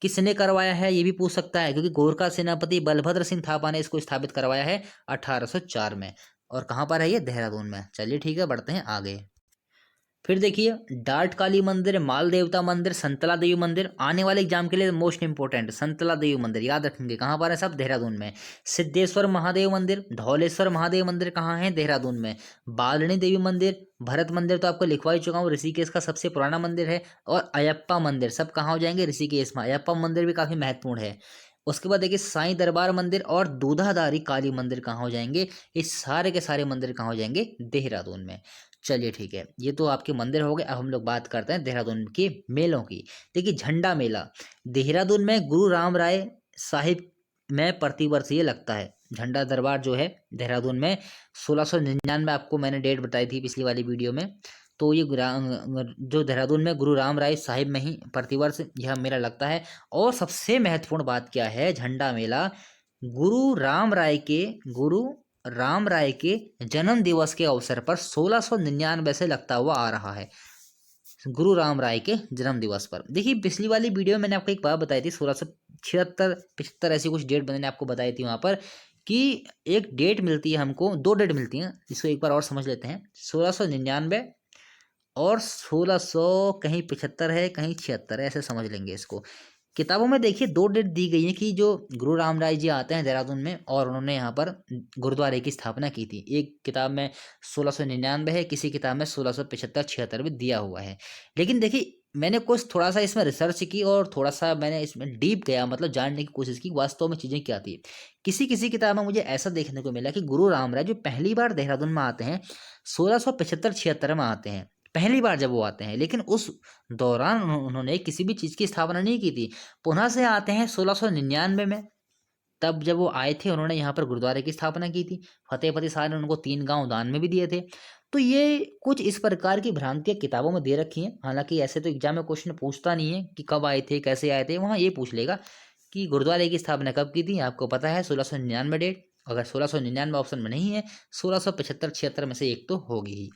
A: किसने करवाया है, ये भी पूछ सकता है, क्योंकि गोरखा सेनापति बलभद्र सिंह थापा ने इसको स्थापित करवाया है 1804 में। और कहाँ पर है ये? देहरादून में। चलिए ठीक है, बढ़ते हैं आगे। फिर देखिए डाट काली मंदिर, माल देवता मंदिर, संतला देवी मंदिर। आने वाले एग्जाम के लिए मोस्ट इंपोर्टेंट संतला देवी मंदिर याद रखेंगे। कहाँ पर है? सब देहरादून में। सिद्धेश्वर महादेव मंदिर, धौलेश्वर महादेव मंदिर कहाँ है? देहरादून में। बालनी देवी मंदिर, भरत मंदिर तो आपको लिखवा ही चुका हूँ, ऋषिकेश का सबसे पुराना मंदिर है। और अयप्पा मंदिर, सब कहाँ हो जाएंगे? ऋषिकेश में। अयप्पा मंदिर भी काफी महत्वपूर्ण है। उसके बाद देखिए साईं दरबार मंदिर और दूधाधारी काली मंदिर कहाँ हो जाएंगे? ये सारे के सारे मंदिर कहाँ हो जाएंगे? देहरादून में। चलिए ठीक है, ये तो आपके मंदिर हो गए। अब हम लोग बात करते हैं देहरादून के मेलों की। देखिए झंडा मेला देहरादून में गुरु राम राय साहिब में प्रतिवर्ष ये लगता है। झंडा दरबार जो है देहरादून में 1699, आपको मैंने डेट बताई थी पिछली वाली वीडियो में। तो ये जो देहरादून में गुरु राम राय साहिब में ही प्रतिवर्ष यह मेला लगता है। और सबसे महत्वपूर्ण बात क्या है? झंडा मेला गुरु राम राय के जन्म दिवस के अवसर पर 1699 से लगता हुआ आ रहा है। गुरु राम राय के जन्म दिवस पर। देखिए पिछली वाली वीडियो में मैंने आपको एक बात बताई थी, 1676 75 ऐसी कुछ डेट मैंने आपको बताई थी वहां पर, कि एक डेट मिलती है हमको, दो डेट मिलती हैं, इसको एक बार और समझ लेते हैं। 1699 और 1600 कहीं 75 है, कहीं 76 है, ऐसे समझ लेंगे इसको। किताबों में देखिए दो डेट दी गई है कि जो गुरु राम राय जी आते हैं देहरादून में और उन्होंने यहाँ पर गुरुद्वारे की स्थापना की थी। एक किताब में 1699 है, किसी किताब में 1675 76 भी दिया हुआ है। लेकिन देखिए मैंने कुछ थोड़ा सा इसमें रिसर्च की और थोड़ा सा मैंने इसमें डीप गया, मतलब जानने की कोशिश की वास्तव में चीज़ें क्या थी। किसी किसी किताब में मुझे ऐसा देखने को मिला कि गुरु राम राय जो पहली बार देहरादून में आते हैं 1675 76 में आते हैं, पहली बार जब वो आते हैं। लेकिन उस दौरान उन्होंने किसी भी चीज़ की स्थापना नहीं की थी। पुनः से आते हैं 1699 में। तब जब वो आए थे उन्होंने यहाँ पर गुरुद्वारे की स्थापना की थी। फतेहपति साहब ने उनको 3 गांव दान में भी दिए थे। तो ये कुछ इस प्रकार की भ्रांतियां किताबों में दे रखी हैं। हालांकि ऐसे तो एग्जाम में क्वेश्चन पूछता नहीं है कि कब आए थे, कैसे आए थे। वहाँ ये पूछ लेगा कि गुरुद्वारे की स्थापना कब की थी, आपको पता है 1699 डेट। अगर 1699 ऑप्शन में नहीं है, 1675 76 में से एक तो होगी ही।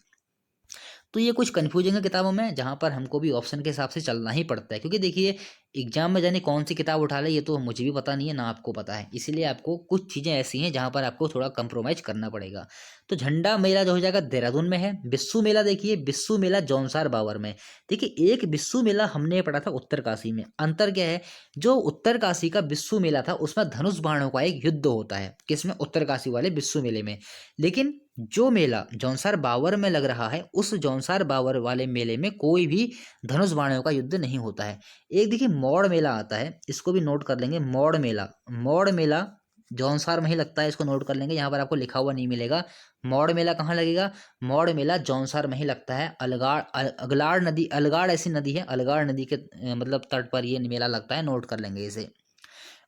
A: तो ये कुछ कन्फ्यूजिंग है किताबों में, जहाँ पर हमको भी ऑप्शन के हिसाब से चलना ही पड़ता है। क्योंकि देखिए एग्जाम में जाने कौन सी किताब उठा ले ये तो मुझे भी पता नहीं है, ना आपको पता है। इसीलिए आपको कुछ चीज़ें ऐसी हैं जहाँ पर आपको थोड़ा कंप्रोमाइज करना पड़ेगा। तो झंडा मेला जो हो जाएगा देहरादून में है। बिस्सू मेला देखिए, बिस्सू मेला जौनसार बावर में। देखिए एक बिस्सू मेला हमने पढ़ा था उत्तरकाशी में। अंतर क्या है? जो उत्तरकाशी का बिस्सू मेला था उसमें धनुष बाणों का एक युद्ध होता है। किसमें? उत्तरकाशी वाले बिस्सू मेले में। लेकिन जो मेला जौनसार बावर में लग रहा है उस जौनसार बावर वाले मेले में कोई भी धनुष बाणों का युद्ध नहीं होता है। एक देखिए मौड़ मेला आता है, इसको भी नोट कर लेंगे। मौड़ मेला जौनसार में ही लगता है, इसको नोट कर लेंगे। यहाँ पर आपको लिखा हुआ नहीं मिलेगा। मौड़ मेला कहाँ लगेगा? मौड़ मेला जौनसार में ही लगता है। अगलाड़ नदी, अलगाड़ ऐसी नदी है, अलगाड़ नदी के मतलब तट पर ये मेला लगता है, नोट कर लेंगे इसे।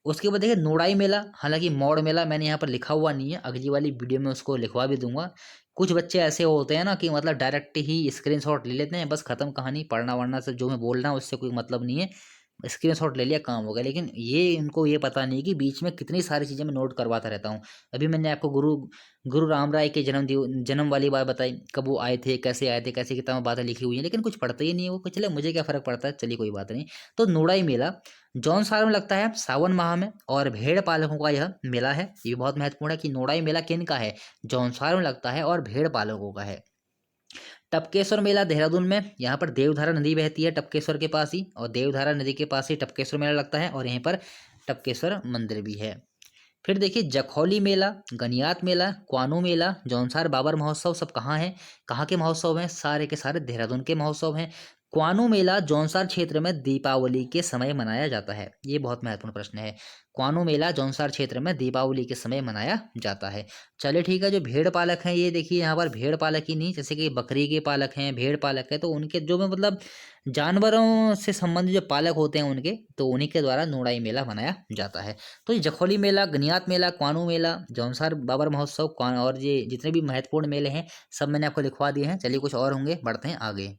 A: उसके बाद देखिए नोड़ाई मेला, हालांकि मौड़ मेला मैंने यहाँ पर लिखा हुआ नहीं है, अगली वाली वीडियो में उसको लिखवा भी दूंगा। कुछ बच्चे ऐसे होते हैं ना कि मतलब डायरेक्ट ही स्क्रीनशॉट ले लेते हैं, बस खत्म कहानी। पढ़ना वढ़ना से जो मैं बोल रहा हूँ उससे कोई मतलब नहीं है, स्क्रीनशॉट ले लिया काम हो गया। लेकिन ये इनको ये पता नहीं कि बीच में कितनी सारी चीज़ें मैं नोट करवाता रहता हूँ। अभी मैंने आपको गुरु राम राय के जन्म वाली बात बताई, कब वो आए थे, कैसे आए थे, कैसे किताब में बातें लिखी हुई हैं, लेकिन कुछ पढ़ते ही नहीं है वो। चले मुझे क्या फ़र्क पड़ता है, चलिए कोई बात नहीं। तो नोड़ाई मेला जौनसार में लगता है सावन माह में, और भेड़ पालकों का यह मेला है। ये बहुत महत्वपूर्ण है कि नोड़ाई मेला किन का है? जौनसार में लगता है और भेड़ पालकों का है। टपकेश्वर मेला देहरादून में, यहाँ पर देवधारा नदी बहती है टपकेश्वर के पास ही, और देवधारा नदी के पास ही टपकेश्वर मेला लगता है, और यहीं पर टपकेश्वर मंदिर भी है। फिर देखिए जखौली मेला, गनियात मेला, क्वानू मेला, जौनसार बाबर महोत्सव, सब कहाँ है? कहाँ के महोत्सव हैं? सारे के सारे देहरादून के महोत्सव हैं। क्वानू मेला जौनसार क्षेत्र में दीपावली के समय मनाया जाता है। ये बहुत महत्वपूर्ण प्रश्न है। क्वानू मेला जौनसार क्षेत्र में दीपावली के समय मनाया जाता है। चलिए ठीक है। जो भेड़ पालक हैं, ये देखिए यहाँ पर भेड़ पालक ही नहीं, जैसे कि बकरी के पालक हैं, भेड़ पालक है, तो उनके जो में मतलब जानवरों से संबंधित जो पालक होते हैं उनके, तो उन्हीं के द्वारा नोड़ाई मेला मनाया जाता है। तो ये जखौली मेला, गनियात मेला, क्वानू मेला, जौनसार बाबर महोत्सव और ये जितने भी महत्वपूर्ण मेले हैं सब मैंने आपको लिखवा दिए हैं। चलिए कुछ और होंगे, बढ़ते हैं आगे।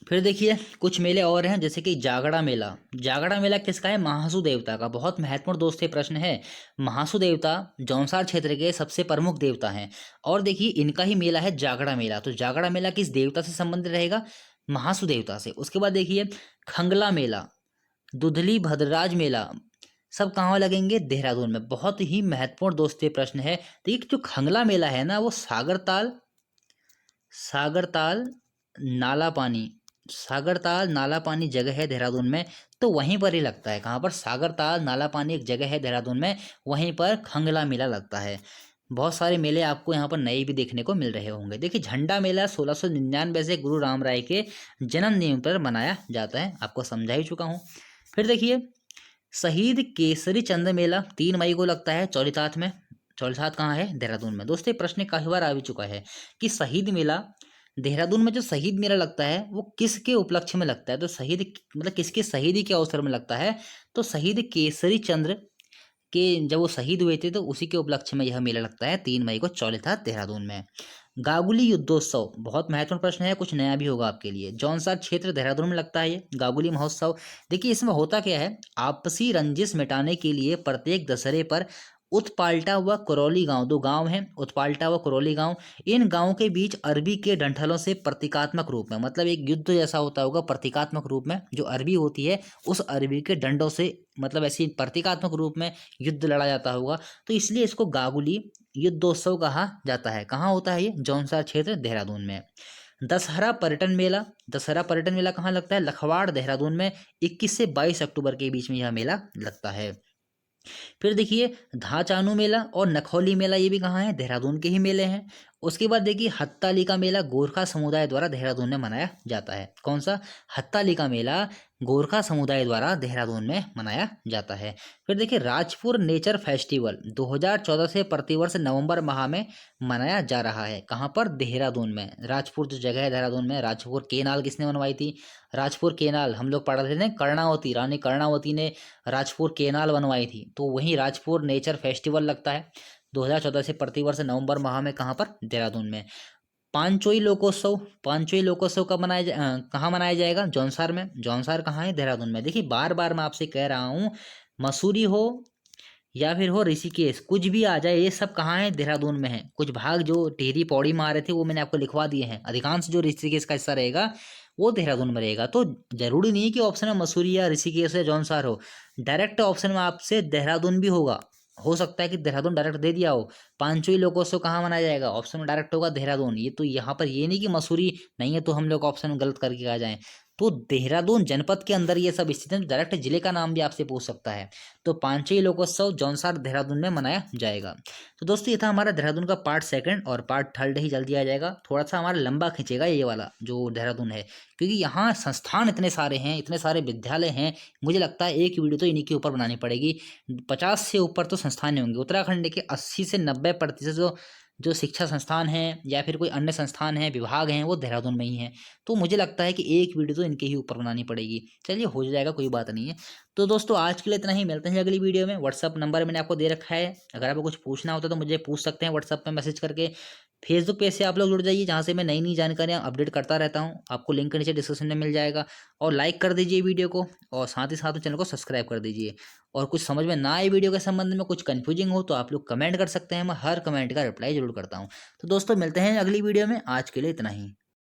A: फिर देखिए कुछ मेले और हैं, जैसे कि जागड़ा मेला। जागड़ा मेला किसका है? महासू देवता का। बहुत महत्वपूर्ण दोस्त ये प्रश्न है। महासू देवता जौनसार क्षेत्र के सबसे प्रमुख देवता हैं। और देखिए इनका ही मेला है जागड़ा मेला। तो जागड़ा मेला किस देवता से संबंधित रहेगा? महासू देवता से। उसके बाद देखिए खंगला मेला, दुधली भद्रराज मेला, सब कहाँ लगेंगे? देहरादून में। बहुत ही महत्वपूर्ण दोस्त ये प्रश्न है। देखिए जो खंगला मेला है ना, वो सागरताल, सागरताल नाला पानी, सागरताल नाला पानी जगह है देहरादून में, तो वहीं पर ही लगता है। कहाँ पर? सागरताल नाला पानी एक जगह है देहरादून में, वहीं पर खंगला मेला लगता है। बहुत सारे मेले आपको यहाँ पर नए भी देखने को मिल रहे होंगे। देखिए झंडा मेला 1699 से गुरु राम राय के जन्मदिन पर मनाया जाता है, आपको समझा ही चुका हूँ। फिर देखिए शहीद केसरी चंद मेला 3 मई को लगता है चौलीसात में। चौलीसात कहाँ है? देहरादून में। दोस्तों ये प्रश्न काफी बार आ भी चुका है कि शहीद मेला देहरादून में, जो शहीद मेला लगता है वो किसके उपलक्ष्य में लगता है? तो शहीद मतलब किसके शहीदी के अवसर में लगता है? तो शहीद केसरी चंद्र के जब वो शहीद हुए थे तो उसी के उपलक्ष्य में यह मेला लगता है 3 मई को चौलीसात देहरादून में। गागुली युद्धोत्सव बहुत महत्वपूर्ण प्रश्न है, कुछ नया भी होगा आपके लिए। जौनसार क्षेत्र देहरादून में लगता है ये गागुली महोत्सव। देखिए इसमें होता क्या है, आपसी रंजिश मिटाने के लिए प्रत्येक दशहरे पर उत्पाल्टा व करौली गांव, दो गांव हैं उत्पाल्टा व करौली गांव, इन गांवों के बीच अरबी के डंठलों से प्रतीकात्मक रूप में, मतलब एक युद्ध जैसा होता होगा प्रतीकात्मक रूप में, जो अरबी होती है उस अरबी के डंडों से, मतलब ऐसी प्रतीकात्मक रूप में युद्ध लड़ा जाता होगा, तो इसलिए इसको गागुली युद्धोत्सव कहा जाता है। कहाँ होता है ये? जौनसार क्षेत्र देहरादून में। दशहरा पर्यटन मेला, दशहरा पर्यटन मेला कहाँ लगता है? लखवाड़ देहरादून में। 21 से 22 अक्टूबर के बीच में यह मेला लगता है। फिर देखिए धाचानू मेला और नखौली मेला, ये भी कहाँ है? देहरादून के ही मेले हैं। उसके बाद देखिए हत्ताली का मेला गोरखा समुदाय द्वारा देहरादून में मनाया जाता है। कौन सा? हत्ताली का मेला गोरखा समुदाय द्वारा देहरादून में मनाया जाता है। फिर देखिए राजपुर नेचर फेस्टिवल 2014 से प्रतिवर्ष नवंबर माह में मनाया जा रहा है। कहाँ पर? देहरादून में। राजपुर जो जगह है देहरादून में, राजपुर केनाल किसने बनवाई थी? राजपुर केनाल हम लोग पढ़ रहे थे, कर्णावती, रानी कर्णावती ने राजपुर केनाल बनवाई थी, तो वहीं राजपुर नेचर फेस्टिवल लगता है 2014 से प्रतिवर्ष नवंबर माह में। कहाँ पर? देहरादून में। पांचोई लोकोत्सव, पांचोई लोकोत्सव कब कहाँ मनाया जाएगा? जौनसार में। जौनसार कहाँ है? देहरादून में। देखिए बार बार मैं आपसे कह रहा हूँ, मसूरी हो या फिर हो ऋषिकेश, कुछ भी आ जाए, ये सब कहाँ है? देहरादून में है। कुछ भाग जो टिहरी पौड़ी में आ रहे थे वो मैंने आपको लिखवा दिए हैं, अधिकांश जो ऋषिकेश का हिस्सा रहेगा वो देहरादून में रहेगा। तो जरूरी नहीं है कि ऑप्शन में मसूरी या ऋषिकेश या जौनसार हो, डायरेक्ट ऑप्शन में आपसे देहरादून भी होगा। हो सकता है कि देहरादून डायरेक्ट दे दिया हो। पांचोई लोकोत्सव कहाँ मनाया जाएगा? ऑप्शन में डायरेक्ट होगा देहरादून। ये तो यहाँ पर ये नहीं कि मसूरी नहीं है तो हम लोग ऑप्शन में गलत करके आ जाएं। तो देहरादून जनपद के अंदर ये सब स्थित है, डायरेक्ट जिले का नाम भी आपसे पूछ सकता है। तो पांचोई लोकोत्सव जौनसार देहरादून में मनाया जाएगा। तो दोस्तों ये था हमारा देहरादून का पार्ट सेकंड, और पार्ट थर्ड ही जल्दी आ जाएगा। थोड़ा सा हमारा लंबा खींचेगा ये वाला जो देहरादून है, क्योंकि यहाँ संस्थान इतने सारे हैं, इतने सारे विद्यालय हैं, मुझे लगता है एक वीडियो तो इन्हीं के ऊपर बनानी पड़ेगी। 50 से ऊपर तो संस्थान होंगे उत्तराखंड के। 80 से 90% जो जो शिक्षा संस्थान हैं या फिर कोई अन्य संस्थान हैं, विभाग हैं, वो देहरादून में ही हैं। तो मुझे लगता है कि एक वीडियो तो इनके ही ऊपर बनानी पड़ेगी। चलिए हो जाएगा, कोई बात नहीं है। तो दोस्तों आज के लिए इतना ही, मिलते हैं अगली वीडियो में। व्हाट्सअप नंबर मैंने आपको दे रखा है, अगर आपको कुछ पूछना होता है तो मुझे पूछ सकते हैं व्हाट्सअप पे मैसेज करके। फेसबुक पेज से आप लोग जुड़ जाइए, जहाँ से मैं नई नई जानकारियाँ अपडेट करता रहता हूँ, आपको लिंक नीचे डिस्क्रिप्शन में मिल जाएगा। और लाइक कर दीजिए वीडियो को, और साथ ही साथ चैनल को सब्सक्राइब कर दीजिए। और कुछ समझ में ना आए वीडियो के संबंध में, कुछ कन्फ्यूजिंग हो तो आप लोग कमेंट कर सकते हैं, मैं हर कमेंट का रिप्लाई जरूर करता हूँ। तो दोस्तों मिलते हैं अगली वीडियो में, आज के लिए इतना ही।